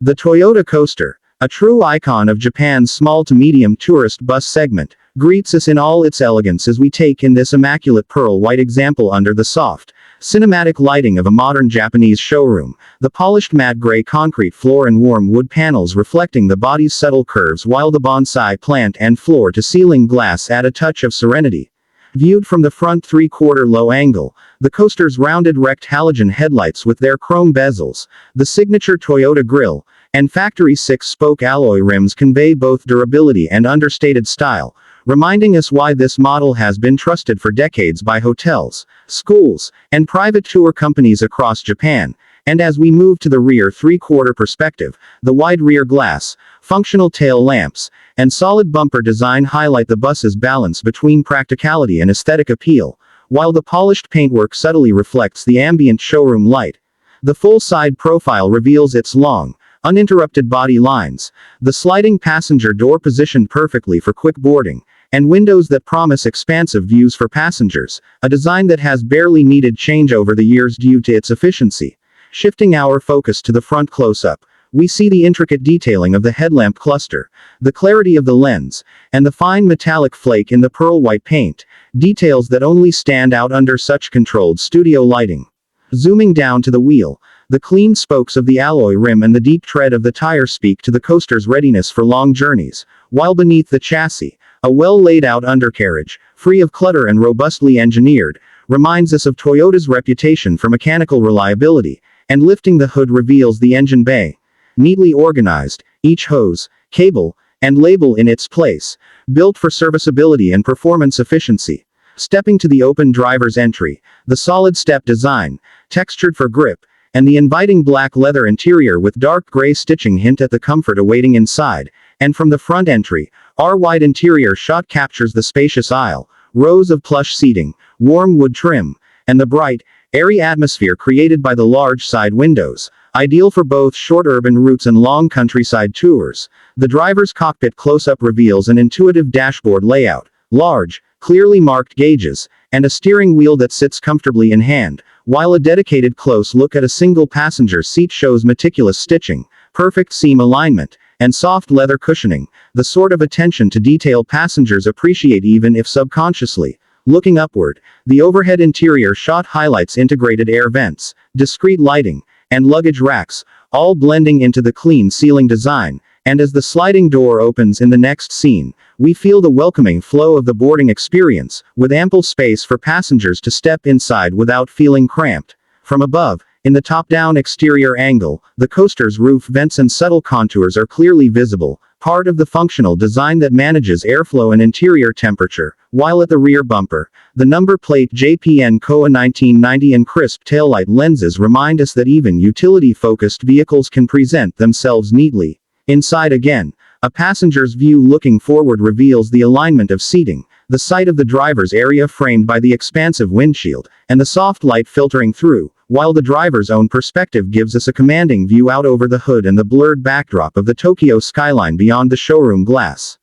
The Toyota Coaster, a true icon of Japan's small to medium tourist bus segment, greets us in all its elegance as we take in this immaculate pearl white example under the soft, cinematic lighting of a modern Japanese showroom, the polished matte gray concrete floor and warm wood panels reflecting the body's subtle curves, while the bonsai plant and floor-to-ceiling glass add a touch of serenity. Viewed from the front three-quarter low angle, the coaster's rounded rect halogen headlights with their chrome bezels, the signature Toyota grille, and factory six-spoke alloy rims convey both durability and understated style, reminding us why this model has been trusted for decades by hotels, schools, and private tour companies across Japan. And as we move to the rear three-quarter perspective, the wide rear glass, functional tail lamps, and solid bumper design highlight the bus's balance between practicality and aesthetic appeal, while the polished paintwork subtly reflects the ambient showroom light. The full side profile reveals its long, uninterrupted body lines, the sliding passenger door positioned perfectly for quick boarding, and windows that promise expansive views for passengers, a design that has barely needed change over the years due to its efficiency. Shifting our focus to the front close-up, we see the intricate detailing of the headlamp cluster, the clarity of the lens, and the fine metallic flake in the pearl white paint, details that only stand out under such controlled studio lighting. Zooming down to the wheel, the clean spokes of the alloy rim and the deep tread of the tire speak to the coaster's readiness for long journeys, while beneath the chassis, a well-laid-out undercarriage, free of clutter and robustly engineered, reminds us of Toyota's reputation for mechanical reliability, and lifting the hood reveals the engine bay. Neatly organized, each hose, cable, and label in its place, built for serviceability and performance efficiency. Stepping to the open driver's entry, the solid step design, textured for grip, and the inviting black leather interior with dark gray stitching hint at the comfort awaiting inside. And from the front entry, our wide interior shot captures the spacious aisle, rows of plush seating, warm wood trim, and the bright, airy atmosphere created by the large side windows, ideal for both short urban routes and long countryside tours. The driver's cockpit close-up reveals an intuitive dashboard layout, large, clearly marked gauges, and a steering wheel that sits comfortably in hand, while a dedicated close look at a single passenger seat shows meticulous stitching, perfect seam alignment, and soft leather cushioning, the sort of attention to detail passengers appreciate even if subconsciously. Looking upward, the overhead interior shot highlights integrated air vents, discrete lighting, and luggage racks, all blending into the clean ceiling design. And as the sliding door opens in the next scene, we feel the welcoming flow of the boarding experience, with ample space for passengers to step inside without feeling cramped. From above, in the top-down exterior angle, the coaster's roof vents and subtle contours are clearly visible, part of the functional design that manages airflow and interior temperature, while at the rear bumper, the number plate JPN KOA 1990 and crisp taillight lenses remind us that even utility-focused vehicles can present themselves neatly. Inside again, a passenger's view looking forward reveals the alignment of seating, the sight of the driver's area framed by the expansive windshield, and the soft light filtering through, while the driver's own perspective gives us a commanding view out over the hood and the blurred backdrop of the Tokyo skyline beyond the showroom glass.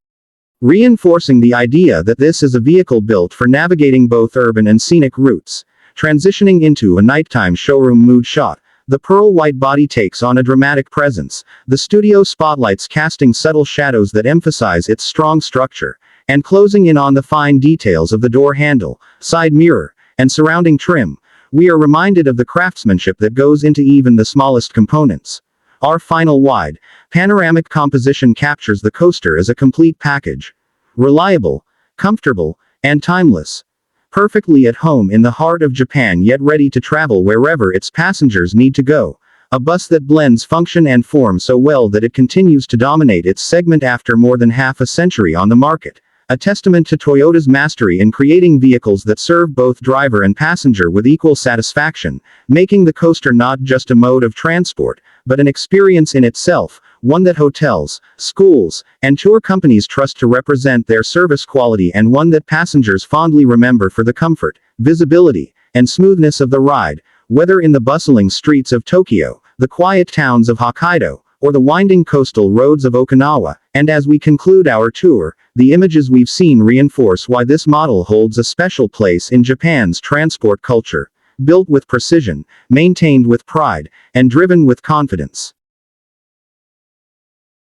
Reinforcing the idea that this is a vehicle built for navigating both urban and scenic routes. Transitioning into a nighttime showroom mood shot, the pearl white body takes on a dramatic presence, the studio spotlights casting subtle shadows that emphasize its strong structure, and closing in on the fine details of the door handle, side mirror, and surrounding trim. We are reminded of the craftsmanship that goes into even the smallest components. Our final wide, panoramic composition captures the coaster as a complete package. Reliable, comfortable, and timeless. Perfectly at home in the heart of Japan, yet ready to travel wherever its passengers need to go. A bus that blends function and form so well that it continues to dominate its segment after more than half a century on the market. A testament to Toyota's mastery in creating vehicles that serve both driver and passenger with equal satisfaction, making the coaster not just a mode of transport, but an experience in itself, one that hotels, schools, and tour companies trust to represent their service quality, and one that passengers fondly remember for the comfort, visibility, and smoothness of the ride, whether in the bustling streets of Tokyo, the quiet towns of Hokkaido, or the winding coastal roads of Okinawa. And as we conclude our tour, the images we've seen reinforce why this model holds a special place in Japan's transport culture. Built with precision, maintained with pride, and driven with confidence.